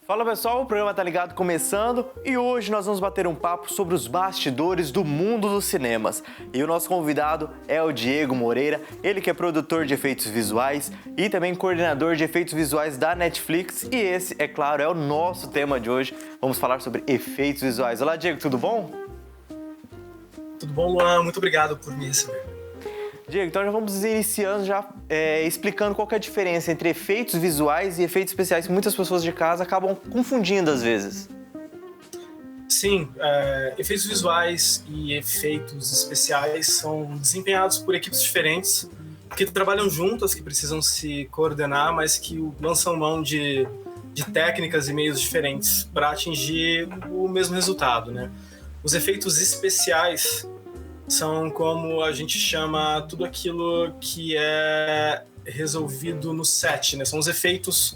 Fala pessoal, o programa Tá Ligado começando e hoje nós vamos bater um papo sobre os bastidores do mundo dos cinemas. E o nosso convidado é o Diego Moreira, ele que é produtor de efeitos visuais e também coordenador de efeitos visuais da Netflix. E esse, é claro, é o nosso tema de hoje. Vamos falar sobre efeitos visuais. Olá Diego, tudo bom? Tudo bom, Luan? Muito obrigado por me receber. Diego, então já vamos iniciando explicando qual que é a diferença entre efeitos visuais e efeitos especiais que muitas pessoas de casa acabam confundindo às vezes. Sim, efeitos visuais e efeitos especiais são desempenhados por equipes diferentes que trabalham juntas, que precisam se coordenar, mas que lançam mão de técnicas e meios diferentes para atingir o mesmo resultado, né? Os efeitos especiais são como a gente chama tudo aquilo que é resolvido no set, né? São os efeitos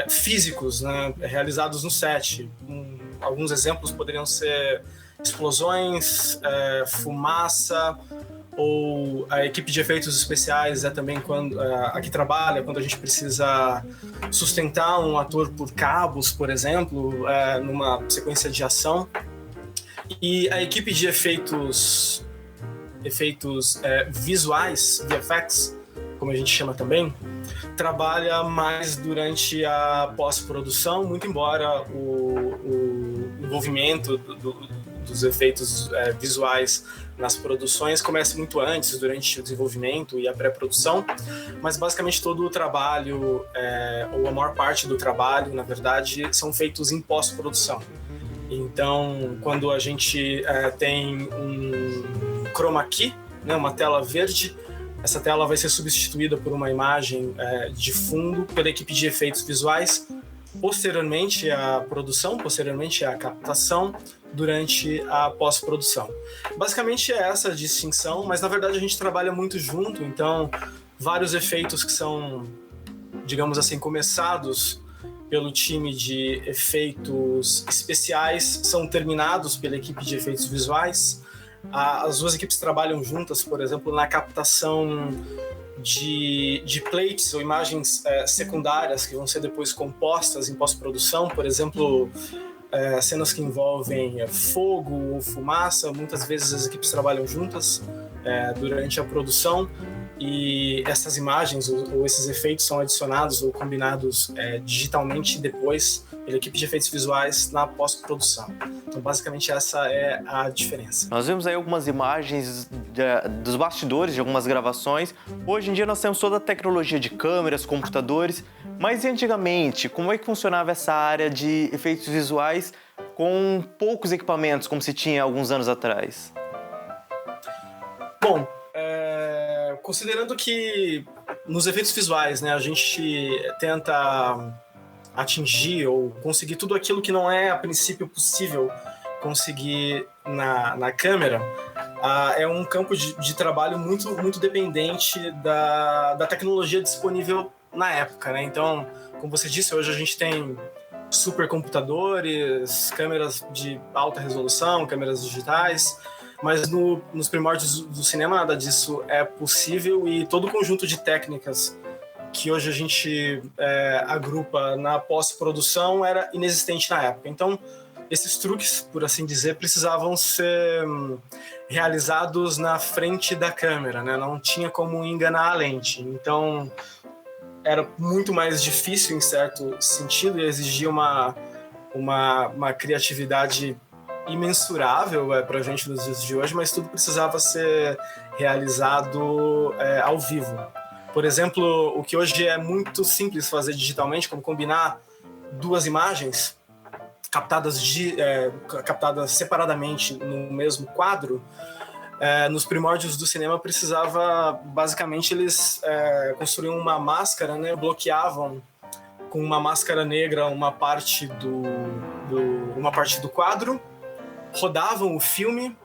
físicos, né? Realizados no set. Alguns exemplos poderiam ser explosões, fumaça, ou a equipe de efeitos especiais é também quando a que trabalha quando a gente precisa sustentar um ator por cabos, por exemplo, numa sequência de ação. E a equipe de efeitos visuais, VFX, como a gente chama também, trabalha mais durante a pós-produção, muito embora o envolvimento dos efeitos visuais nas produções comece muito antes, durante o desenvolvimento e a pré-produção, mas basicamente todo o trabalho, ou a maior parte do trabalho, na verdade, são feitos em pós-produção. Então, quando a gente tem um chroma key, né, uma tela verde, essa tela vai ser substituída por uma imagem de fundo pela equipe de efeitos visuais, posteriormente à produção, posteriormente à captação, durante a pós-produção. Basicamente é essa a distinção, mas na verdade a gente trabalha muito junto, então vários efeitos que são, digamos assim, começados pelo time de efeitos especiais são terminados pela equipe de efeitos visuais. As duas equipes trabalham juntas, por exemplo, na captação de plates ou imagens secundárias que vão ser depois compostas em pós-produção, por exemplo, cenas que envolvem fogo ou fumaça. Muitas vezes as equipes trabalham juntas durante a produção e essas imagens ou esses efeitos são adicionados ou combinados digitalmente depois pela equipe de efeitos visuais na pós-produção. Então, basicamente, essa é a diferença. Nós vimos aí algumas imagens dos bastidores de algumas gravações. Hoje em dia nós temos toda a tecnologia de câmeras, computadores, mas e antigamente, como é que funcionava essa área de efeitos visuais com poucos equipamentos, como se tinha alguns anos atrás? Bom, considerando que nos efeitos visuais, né, a gente tenta atingir ou conseguir tudo aquilo que não é a princípio possível conseguir na câmera, é um campo de trabalho muito, muito dependente da tecnologia disponível na época, né? Então, como você disse, hoje a gente tem supercomputadores, câmeras de alta resolução, câmeras digitais, mas nos primórdios do cinema nada disso é possível e todo o conjunto de técnicas que hoje a gente agrupa na pós-produção era inexistente na época. Então, esses truques, por assim dizer, precisavam ser realizados na frente da câmera, né? Não tinha como enganar a lente. Então, era muito mais difícil em certo sentido e exigia uma criatividade imensurável para a gente nos dias de hoje, mas tudo precisava ser realizado ao vivo. Por exemplo, o que hoje é muito simples fazer digitalmente, como combinar duas imagens captadas separadamente no mesmo quadro, nos primórdios do cinema precisava, basicamente, eles construíam uma máscara, né, bloqueavam com uma máscara negra uma parte do quadro, rodavam o filme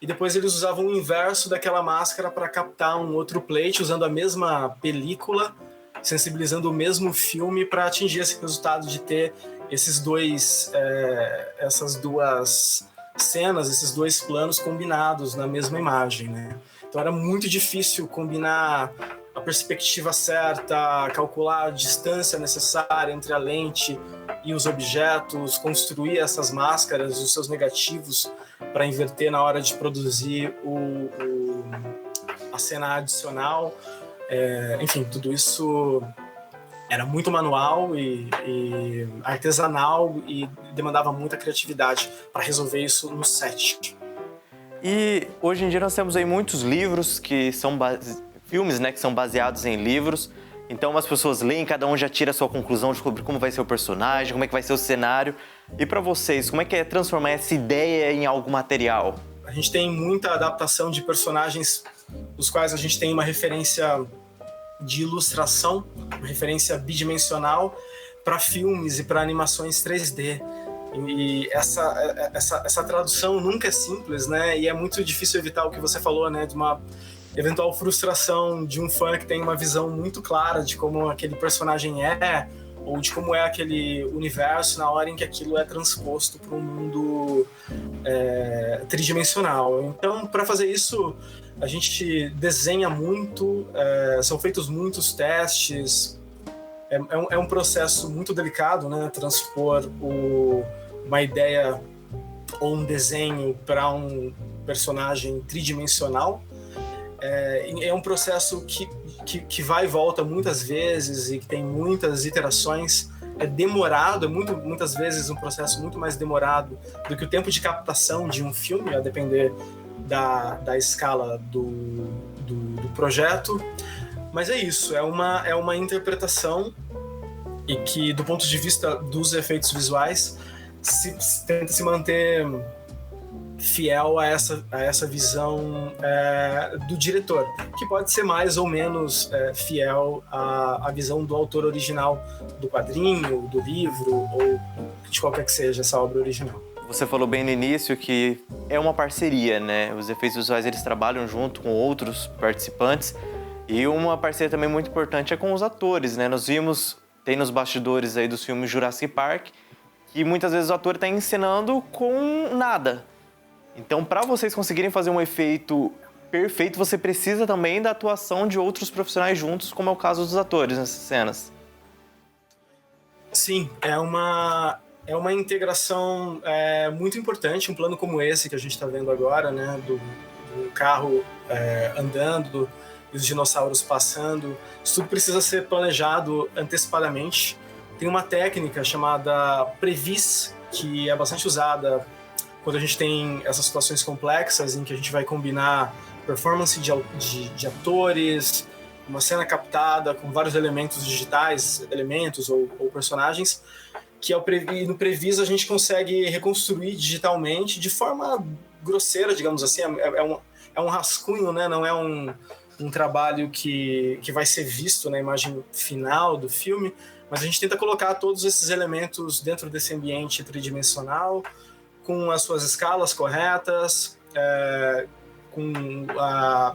e depois eles usavam o inverso daquela máscara para captar um outro plate usando a mesma película, sensibilizando o mesmo filme para atingir esse resultado de ter essas duas cenas, esses dois planos combinados na mesma imagem, né? Então era muito difícil combinar a perspectiva certa, calcular a distância necessária entre a lente e os objetos, construir essas máscaras, os seus negativos para inverter na hora de produzir a cena adicional. Enfim, tudo isso era muito manual e artesanal e demandava muita criatividade para resolver isso no set. E hoje em dia nós temos aí muitos livros que são filmes, né, que são baseados em livros. Então as pessoas leem, cada um já tira a sua conclusão de como vai ser o personagem, como é que vai ser o cenário. E para vocês, como é que é transformar essa ideia em algo material? A gente tem muita adaptação de personagens dos quais a gente tem uma referência de ilustração, uma referência bidimensional para filmes e para animações 3D. E essa tradução nunca é simples, né? E é muito difícil evitar o que você falou, né? De uma eventual frustração de um fã que tem uma visão muito clara de como aquele personagem ou de como é aquele universo na hora em que aquilo é transposto para um mundo tridimensional. Então, para fazer isso, a gente desenha muito, são feitos muitos testes. É um processo muito delicado, né? Transpor uma ideia ou um desenho para um personagem tridimensional. É um processo que vai e volta muitas vezes e que tem muitas iterações. É demorado, muitas vezes um processo muito mais demorado do que o tempo de captação de um filme, a depender da escala do projeto. Mas é isso, é uma interpretação e que, do ponto de vista dos efeitos visuais, tenta se manter fiel a essa visão do diretor, que pode ser mais ou menos fiel à visão do autor original do quadrinho, do livro ou de qualquer que seja essa obra original. Você falou bem no início que é uma parceria, né? Os efeitos visuais eles trabalham junto com outros participantes e uma parceria também muito importante é com os atores, né? Nós vimos, tem nos bastidores aí dos filmes Jurassic Park, que muitas vezes o ator está encenando com nada. Então, para vocês conseguirem fazer um efeito perfeito, você precisa também da atuação de outros profissionais juntos, como é o caso dos atores nessas cenas. Sim, é uma integração muito importante. Um plano como esse que a gente está vendo agora, né, do carro andando e os dinossauros passando, isso tudo precisa ser planejado antecipadamente. Tem uma técnica chamada Previs, que é bastante usada quando a gente tem essas situações complexas em que a gente vai combinar performance de atores, uma cena captada com vários elementos digitais, ou personagens, que no Previs a gente consegue reconstruir digitalmente de forma grosseira, digamos assim. É um rascunho, né? Não é um trabalho que vai ser visto na imagem final do filme, mas a gente tenta colocar todos esses elementos dentro desse ambiente tridimensional, com as suas escalas corretas, com a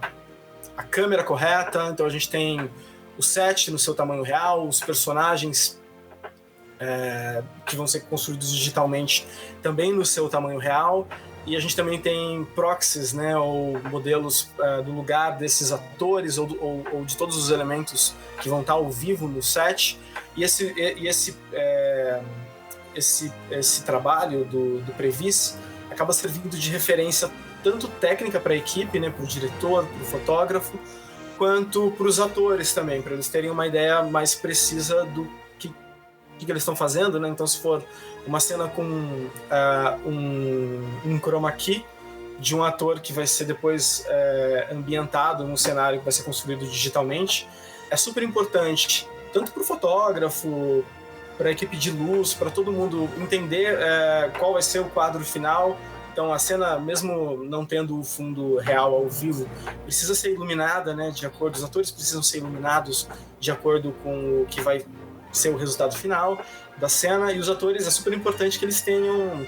câmera correta. Então a gente tem o set no seu tamanho real, os personagens que vão ser construídos digitalmente também no seu tamanho real, e a gente também tem proxies, né, ou modelos do lugar desses atores ou de todos os elementos que vão estar ao vivo no set. E esse trabalho do Previs acaba servindo de referência tanto técnica para a equipe, né, para o diretor, para o fotógrafo, quanto para os atores também, para eles terem uma ideia mais precisa do que eles estão fazendo, né? Então, se for uma cena com um chroma key de um ator que vai ser depois ambientado num cenário que vai ser construído digitalmente, é super importante, tanto para o fotógrafo, para a equipe de luz, para todo mundo entender qual vai ser o quadro final. Então, a cena, mesmo não tendo o fundo real ao vivo, precisa ser iluminada, né, de acordo, os atores precisam ser iluminados de acordo com o que vai ser o resultado final da cena, e os atores, é super importante que eles tenham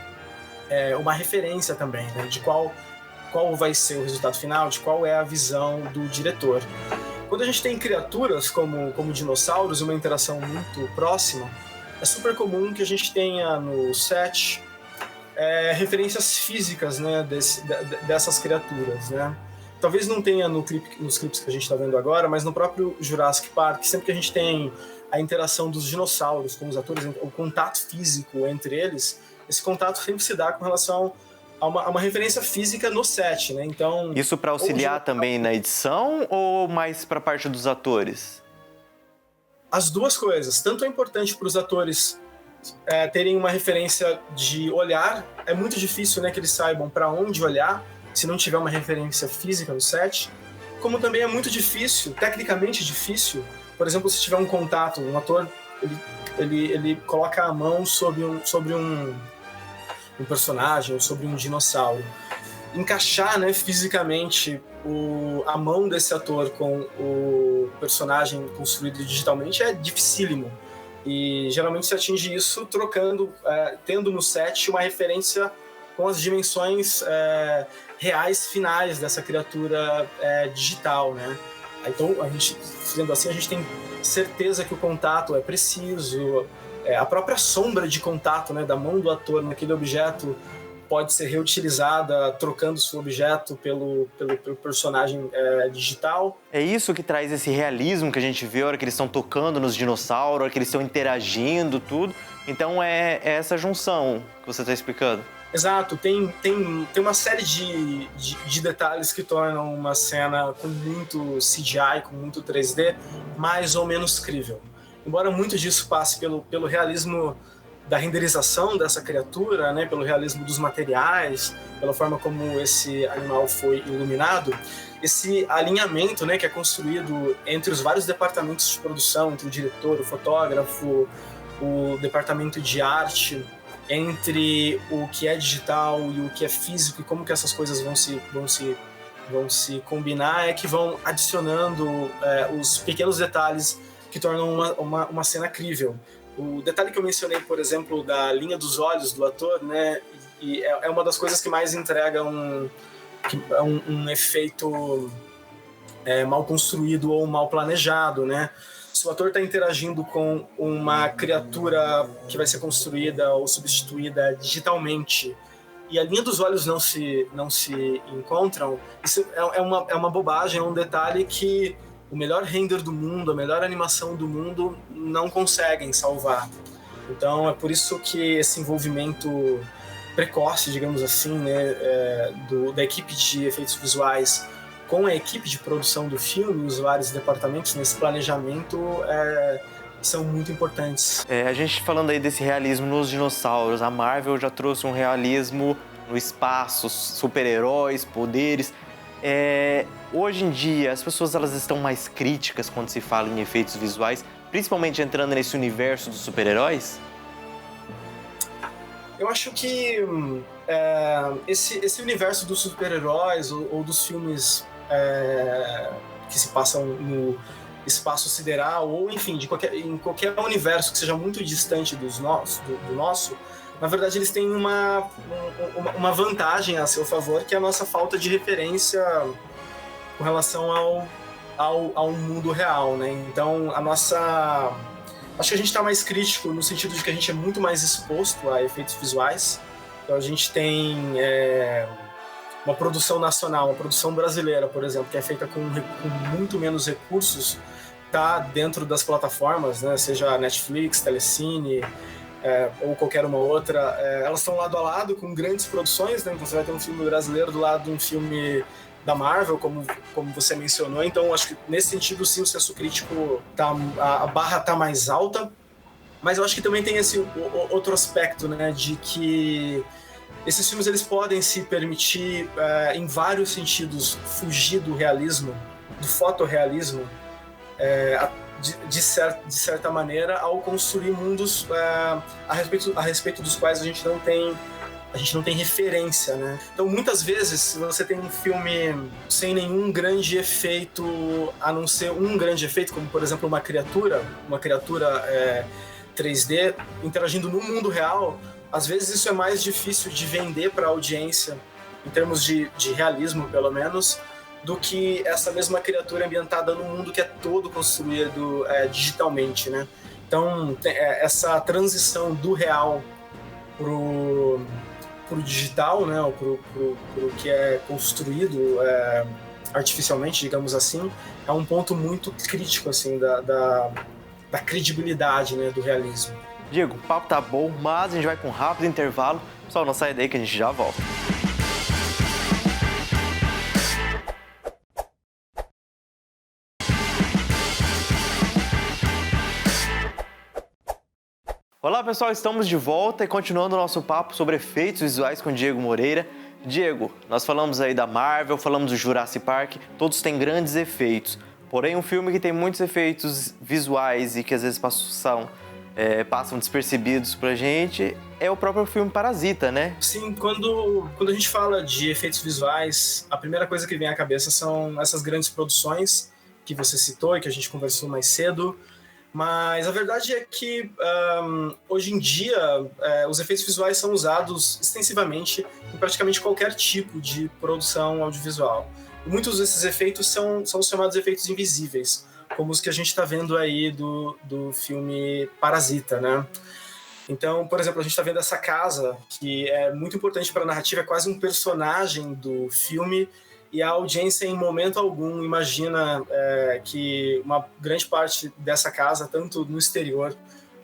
uma referência também, né, de qual vai ser o resultado final, de qual é a visão do diretor. Quando a gente tem criaturas como dinossauros, uma interação muito próxima, é super comum que a gente tenha no set referências físicas, né, dessas criaturas, né? Talvez não tenha nos clipes que a gente está vendo agora, mas no próprio Jurassic Park, sempre que a gente tem a interação dos dinossauros com os atores, o contato físico entre eles, esse contato sempre se dá com relação a uma referência física no set, né? Então, isso para auxiliar também na edição ou mais para a parte dos atores? As duas coisas. Tanto é importante para os atores terem uma referência de olhar. É muito difícil, né, que eles saibam para onde olhar se não tiver uma referência física no set. Como também é muito difícil, tecnicamente difícil, por exemplo, se tiver um contato, um ator ele coloca a mão sobre um personagem, ou sobre um dinossauro. Encaixar, né, fisicamente a mão desse ator com o personagem construído digitalmente é dificílimo. E geralmente se atinge isso tendo no set uma referência com as dimensões reais finais dessa criatura digital, né? Então, sendo assim, a gente tem certeza que o contato é preciso, a própria sombra de contato, né, da mão do ator naquele objeto pode ser reutilizada, trocando o seu objeto pelo personagem digital. É isso que traz esse realismo que a gente vê a hora que eles estão tocando nos dinossauros, a hora que eles estão interagindo, tudo. Então é essa junção que você está explicando. Exato, tem uma série de detalhes que tornam uma cena com muito CGI, com muito 3D, mais ou menos crível. Embora muito disso passe pelo realismo da renderização dessa criatura, né, pelo realismo dos materiais, pela forma como esse animal foi iluminado, esse alinhamento, né, que é construído entre os vários departamentos de produção, entre o diretor, o fotógrafo, o departamento de arte, entre o que é digital e o que é físico e como que essas coisas vão se combinar, é que vão adicionando os pequenos detalhes que tornam uma cena crível. O detalhe que eu mencionei, por exemplo, da linha dos olhos do ator, né, e é uma das coisas que mais entrega um efeito mal construído ou mal planejado, né? Se o ator está interagindo com uma criatura que vai ser construída ou substituída digitalmente e a linha dos olhos não se encontram, isso é uma bobagem, é um detalhe que o melhor render do mundo, a melhor animação do mundo não conseguem salvar. Então é por isso que esse envolvimento precoce, digamos assim, né, da equipe de efeitos visuais com a equipe de produção do filme, os vários departamentos nesse planejamento são muito importantes. A gente falando aí desse realismo nos dinossauros, a Marvel já trouxe um realismo no espaço, super-heróis, poderes. Hoje em dia, as pessoas elas estão mais críticas quando se fala em efeitos visuais, principalmente entrando nesse universo dos super-heróis? Eu acho que esse universo dos super-heróis ou dos filmes que se passam no espaço sideral, ou enfim, em qualquer universo que seja muito distante do nosso, na verdade eles têm uma vantagem a seu favor, que é a nossa falta de referência com relação ao mundo real, né? Então acho que a gente está mais crítico no sentido de que a gente é muito mais exposto a efeitos visuais. Então a gente tem uma produção nacional, uma produção brasileira, por exemplo, que é feita com muito menos recursos, tá dentro das plataformas, né? Seja Netflix, Telecine, ou qualquer uma outra, elas estão lado a lado com grandes produções, né? Então você vai ter um filme brasileiro do lado de um filme da Marvel, como você mencionou. Então acho que nesse sentido sim o senso crítico a barra tá mais alta, mas eu acho que também tem esse outro aspecto, né, de que esses filmes eles podem se permitir em vários sentidos fugir do realismo, do fotorrealismo, de certa maneira, ao construir mundos a respeito dos quais a gente não tem referência, né? Então, muitas vezes, se você tem um filme sem nenhum grande efeito, a não ser um grande efeito, como, por exemplo, uma criatura 3D interagindo no mundo real, às vezes isso é mais difícil de vender para a audiência, em termos de realismo, pelo menos, do que essa mesma criatura ambientada num mundo que é todo construído digitalmente, né? Então, essa transição do real pro digital, né, ou pro que é construído artificialmente, digamos assim, é um ponto muito crítico assim da credibilidade, né, do realismo. Diego, o papo tá bom, mas a gente vai com um rápido intervalo. Pessoal, não sai daí que a gente já volta. Olá pessoal, estamos de volta e continuando o nosso papo sobre efeitos visuais com Diego Moreira. Diego, nós falamos aí da Marvel, falamos do Jurassic Park, todos têm grandes efeitos. Porém, um filme que tem muitos efeitos visuais e que às vezes passam despercebidos pra gente é o próprio filme Parasita, né? Sim, quando a gente fala de efeitos visuais, a primeira coisa que vem à cabeça são essas grandes produções que você citou e que a gente conversou mais cedo. Mas a verdade é que hoje em dia os efeitos visuais são usados extensivamente em praticamente qualquer tipo de produção audiovisual. E muitos desses efeitos são os chamados efeitos invisíveis, como os que a gente está vendo aí do filme Parasita, né? Então, por exemplo, a gente está vendo essa casa, que é muito importante para a narrativa, é quase um personagem do filme, e a audiência, em momento algum, imagina que uma grande parte dessa casa, tanto no exterior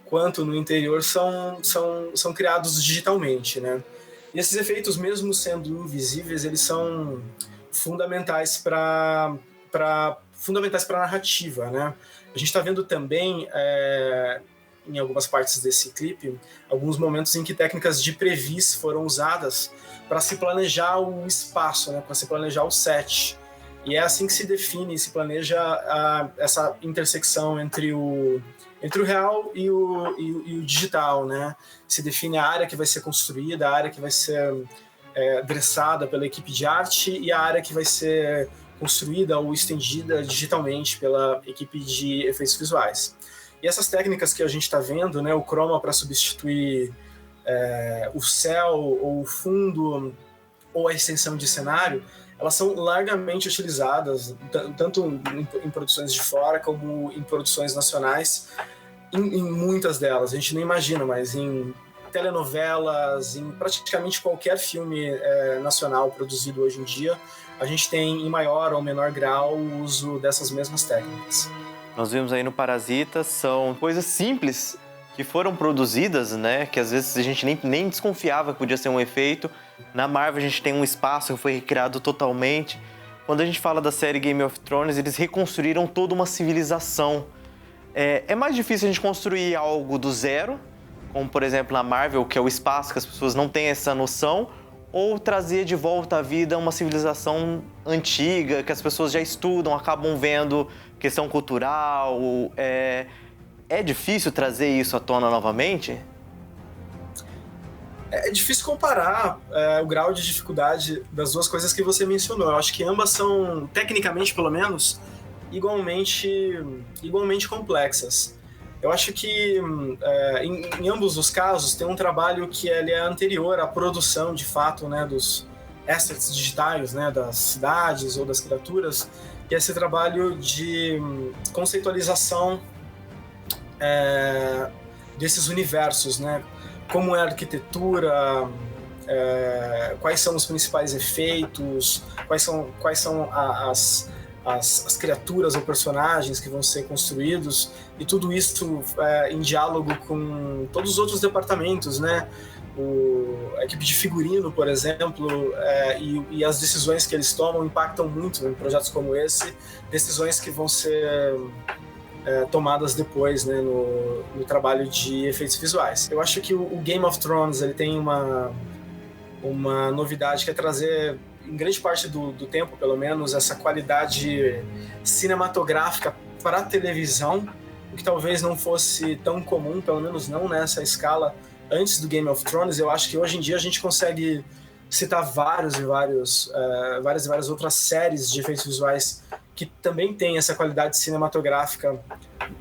quanto no interior, são criados digitalmente, né? E esses efeitos, mesmo sendo invisíveis, eles são fundamentais para a narrativa, né? A gente está vendo também, em algumas partes desse clipe, alguns momentos em que técnicas de previs foram usadas para se planejar o espaço, né? Para se planejar o set. E é assim que se define, se planeja essa intersecção entre o real e o digital, né? Se define a área que vai ser construída, a área que vai ser adressada pela equipe de arte e a área que vai ser construída ou estendida digitalmente pela equipe de efeitos visuais. E essas técnicas que a gente está vendo, né, o chroma para substituir o céu ou o fundo ou a extensão de cenário, elas são largamente utilizadas, tanto em produções de fora como em produções nacionais, em muitas delas. A gente não imagina, mas em telenovelas, em praticamente qualquer filme nacional produzido hoje em dia, a gente tem, em maior ou menor grau, o uso dessas mesmas técnicas. Nós vimos aí no Parasita, são coisas simples que foram produzidas, né? Que às vezes a gente nem desconfiava que podia ser um efeito. Na Marvel a gente tem um espaço que foi recriado totalmente. Quando a gente fala da série Game of Thrones, eles reconstruíram toda uma civilização. É mais difícil a gente construir algo do zero, como por exemplo na Marvel, que é o espaço que as pessoas não têm essa noção, ou trazer de volta à vida uma civilização antiga, que as pessoas já estudam, acabam vendo questão cultural. É difícil trazer isso à tona novamente? É difícil comparar o grau de dificuldade das duas coisas que você mencionou. Eu acho que ambas são, tecnicamente pelo menos, igualmente complexas. Eu acho que em ambos os casos tem um trabalho que ele é anterior à produção, de fato, né, dos assets digitais, né, das cidades ou das criaturas, que é esse trabalho de conceitualização desses universos, né? Como é a arquitetura, quais são os principais efeitos, quais são as criaturas ou personagens que vão ser construídos, e tudo isso em diálogo com todos os outros departamentos, né? A equipe de figurino, por exemplo, e as decisões que eles tomam impactam muito em projetos como esse, decisões que vão ser tomadas depois, né, no trabalho de efeitos visuais. Eu acho que o Game of Thrones ele tem uma novidade que é trazer, em grande parte do tempo, pelo menos, essa qualidade cinematográfica para a televisão, o que talvez não fosse tão comum, pelo menos não nessa escala, antes do Game of Thrones. Eu acho que hoje em dia a gente consegue citar várias e várias outras séries de efeitos visuais que também têm essa qualidade cinematográfica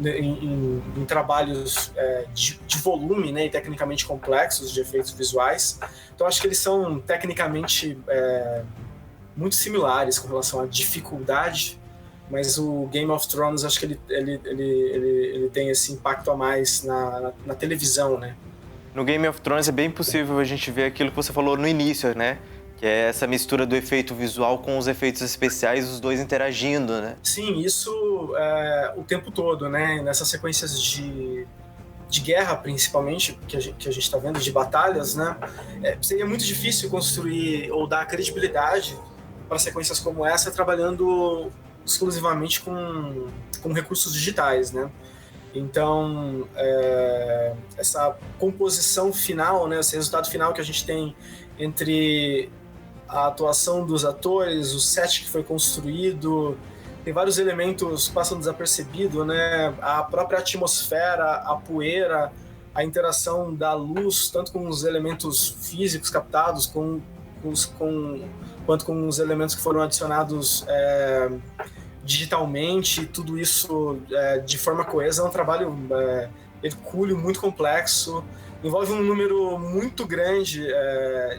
em trabalhos de volume, né, e tecnicamente complexos de efeitos visuais. Então acho que eles são tecnicamente muito similares com relação à dificuldade, mas o Game of Thrones acho que ele tem esse impacto a mais na televisão, né? No Game of Thrones é bem possível a gente ver aquilo que você falou no início, né? Que é essa mistura do efeito visual com os efeitos especiais, os dois interagindo, né? Sim, isso o tempo todo, né? Nessas sequências de guerra, principalmente, que a gente está vendo, de batalhas, né? Seria muito difícil construir ou dar credibilidade para sequências como essa trabalhando exclusivamente com recursos digitais, né? Então, essa composição final, né? Esse resultado final que a gente tem entre a atuação dos atores, o set que foi construído, tem vários elementos que passam desapercebido, né? A própria atmosfera, a poeira, a interação da luz, tanto com os elementos físicos captados, quanto com os elementos que foram adicionados digitalmente, tudo isso de forma coesa. É um trabalho hercúleo, muito complexo, envolve um número muito grande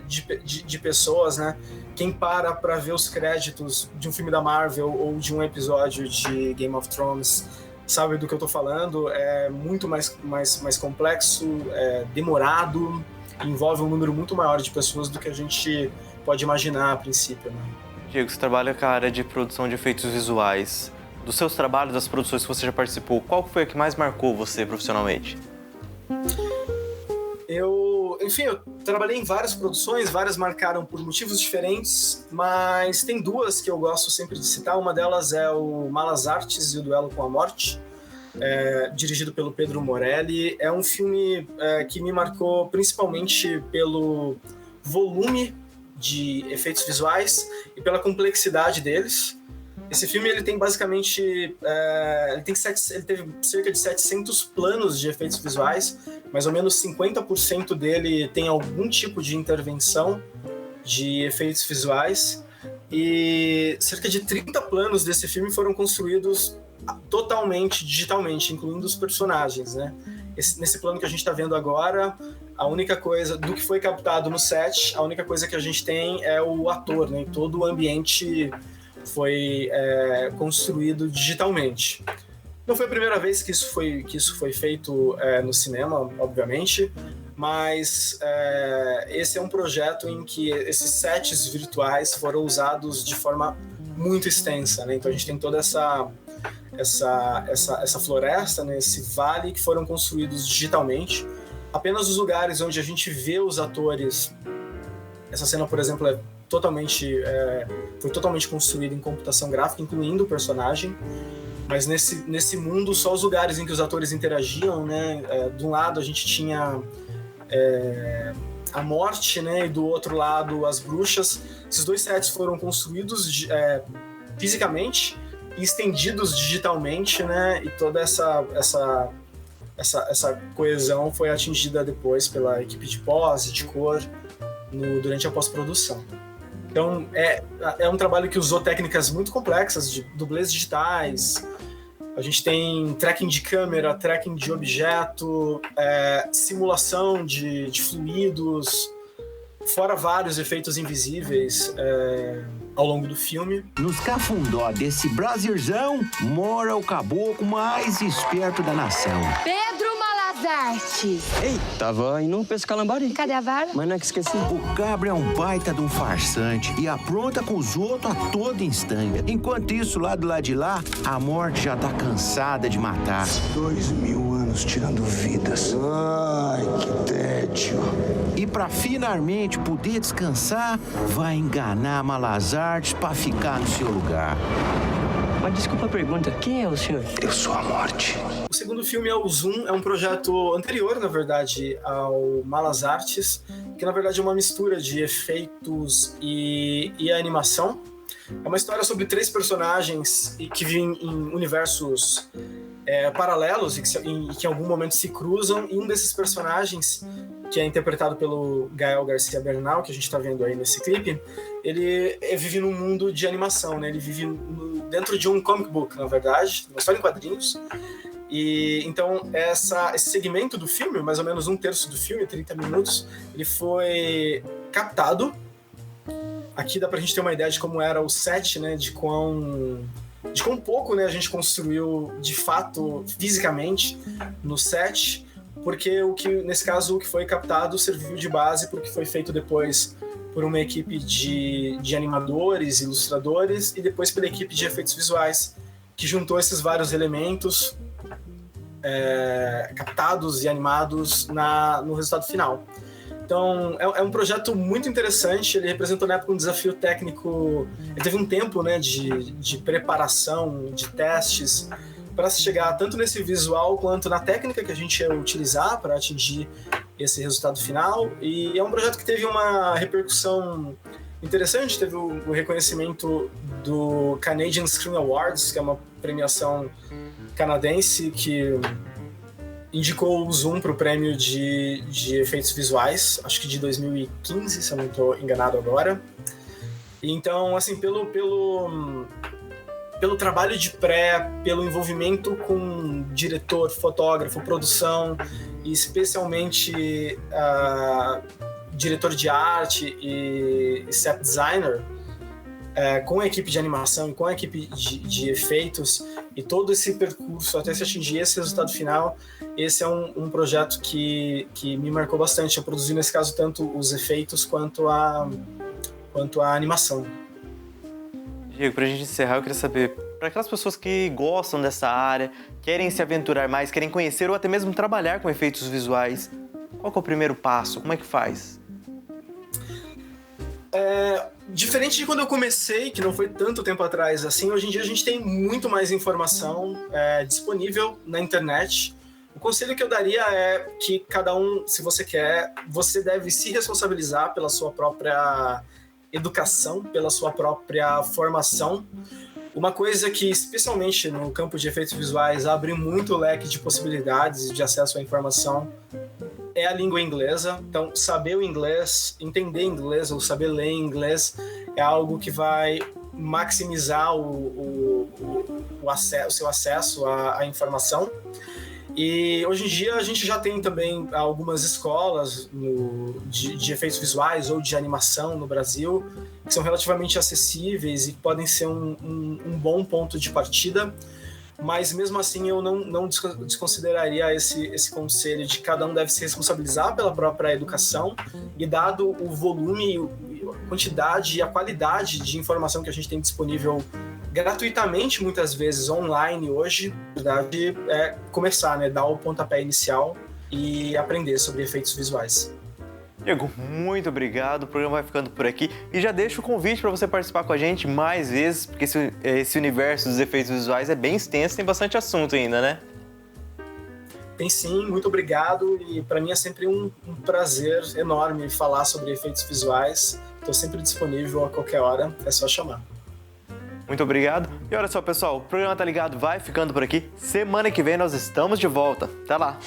de pessoas, né? Quem para ver os créditos de um filme da Marvel ou de um episódio de Game of Thrones sabe do que eu tô falando. É muito mais complexo, demorado, envolve um número muito maior de pessoas do que a gente pode imaginar a princípio, né? Diego, você trabalha com a área de produção de efeitos visuais. Dos seus trabalhos, das produções que você já participou, qual foi a que mais marcou você profissionalmente? Eu trabalhei em várias produções, várias marcaram por motivos diferentes, mas tem duas que eu gosto sempre de citar. Uma delas é o Malas Artes e o Duelo com a Morte, dirigido pelo Pedro Morelli. É um filme que me marcou principalmente pelo volume de efeitos visuais e pela complexidade deles. Esse filme ele tem basicamente ele teve cerca de 700 planos de efeitos visuais, mais ou menos 50% dele tem algum tipo de intervenção de efeitos visuais, e cerca de 30 planos desse filme foram construídos totalmente digitalmente, incluindo os personagens, né? Nesse plano que a gente está vendo agora, a única coisa do que foi captado no set, a única coisa que a gente tem é o ator, né? Todo o ambiente foi construído digitalmente. Não foi a primeira vez que isso foi feito no cinema, obviamente, mas esse é um projeto em que esses sets virtuais foram usados de forma muito extensa, né? Então a gente tem toda essa floresta, né? Esse vale que foram construídos digitalmente. Apenas os lugares onde a gente vê os atores, essa cena, por exemplo, foi totalmente construída em computação gráfica, incluindo o personagem. Mas nesse mundo, só os lugares em que os atores interagiam, né? De um lado a gente tinha a morte, né? E do outro lado as bruxas. Esses dois sets foram construídos fisicamente e estendidos digitalmente, né? E toda essa coesão foi atingida depois pela equipe de pós e de cor durante a pós-produção. Então é um trabalho que usou técnicas muito complexas de dublês digitais. A gente tem tracking de câmera, tracking de objeto, simulação de fluidos, fora vários efeitos invisíveis ao longo do filme. Nos cafundó desse Brasilzão mora o caboclo mais esperto da nação. Pedro Malazarte. Ei, tava indo pescar lambari. Cadê a vara? Mas não é que esqueci. O cabra é um baita de um farsante e apronta com os outros a todo instante. Enquanto isso, lá do lado de lá, a morte já tá cansada de matar. 2000 anos tirando vidas. Ai, que tédio. E pra finalmente poder descansar, vai enganar Malazarte pra ficar no seu lugar. Mas desculpa a pergunta, quem é o senhor? Eu sou a morte. O segundo filme é o Zoom, é um projeto anterior, na verdade, ao Malas Artes, que na verdade é uma mistura de efeitos e animação. É uma história sobre 3 personagens que vivem em universos paralelos e que em algum momento se cruzam, e um desses personagens, que é interpretado pelo Gael Garcia Bernal, que a gente está vendo aí nesse clipe, ele vive num mundo de animação, né? Ele vive dentro de um comic book, na verdade, uma história em quadrinhos. E então esse segmento do filme, mais ou menos 1/3 do filme, 30 minutos, ele foi captado. Aqui dá pra gente ter uma ideia de como era o set, né? De quão pouco, né, a gente construiu de fato fisicamente no set, porque nesse caso o que foi captado serviu de base porque foi feito depois por uma equipe de animadores, ilustradores e depois pela equipe de efeitos visuais, que juntou esses vários elementos captados e animados no resultado final. Então, é um projeto muito interessante. Ele representou na época um desafio técnico. Ele teve um tempo, né, de preparação, de testes, para se chegar tanto nesse visual quanto na técnica que a gente ia utilizar para atingir esse resultado final. E é um projeto que teve uma repercussão interessante. Teve o reconhecimento do Canadian Screen Awards, que é uma premiação canadense que indicou o Zoom para o prêmio de efeitos visuais, acho que de 2015, se eu não estou enganado agora. Então, assim, pelo trabalho de pelo envolvimento com diretor, fotógrafo, produção, e especialmente diretor de arte e set designer, com a equipe de animação e com a equipe de efeitos e todo esse percurso até se atingir esse resultado final, esse é um projeto que me marcou bastante. Eu produzi, nesse caso, tanto os efeitos quanto a animação. Diego, pra gente encerrar, eu queria saber, para aquelas pessoas que gostam dessa área, querem se aventurar mais, querem conhecer ou até mesmo trabalhar com efeitos visuais, qual que é o primeiro passo? Como é que faz? Diferente de quando eu comecei, que não foi tanto tempo atrás assim, hoje em dia a gente tem muito mais informação disponível na internet. O conselho que eu daria é que cada um, se você quer, você deve se responsabilizar pela sua própria educação, pela sua própria formação. Uma coisa que, especialmente no campo de efeitos visuais, abre muito o leque de possibilidades de acesso à informação é a língua inglesa. Então, saber o inglês, entender inglês ou saber ler inglês é algo que vai maximizar o seu acesso à informação. E hoje em dia a gente já tem também algumas escolas de efeitos visuais ou de animação no Brasil que são relativamente acessíveis e podem ser um bom ponto de partida. Mas mesmo assim eu não desconsideraria esse conselho de que cada um deve se responsabilizar pela própria educação, e dado o volume, a quantidade e a qualidade de informação que a gente tem disponível gratuitamente, muitas vezes online hoje, na verdade é começar, né, dar o pontapé inicial e aprender sobre efeitos visuais. Diego, muito obrigado, o programa vai ficando por aqui e já deixo o convite para você participar com a gente mais vezes, porque esse universo dos efeitos visuais é bem extenso, tem bastante assunto ainda, né? Tem sim, muito obrigado, e para mim é sempre um prazer enorme falar sobre efeitos visuais. Estou sempre disponível a qualquer hora, é só chamar. Muito obrigado. E olha só, pessoal, o programa Tá Ligado vai ficando por aqui. Semana que vem nós estamos de volta. Até lá!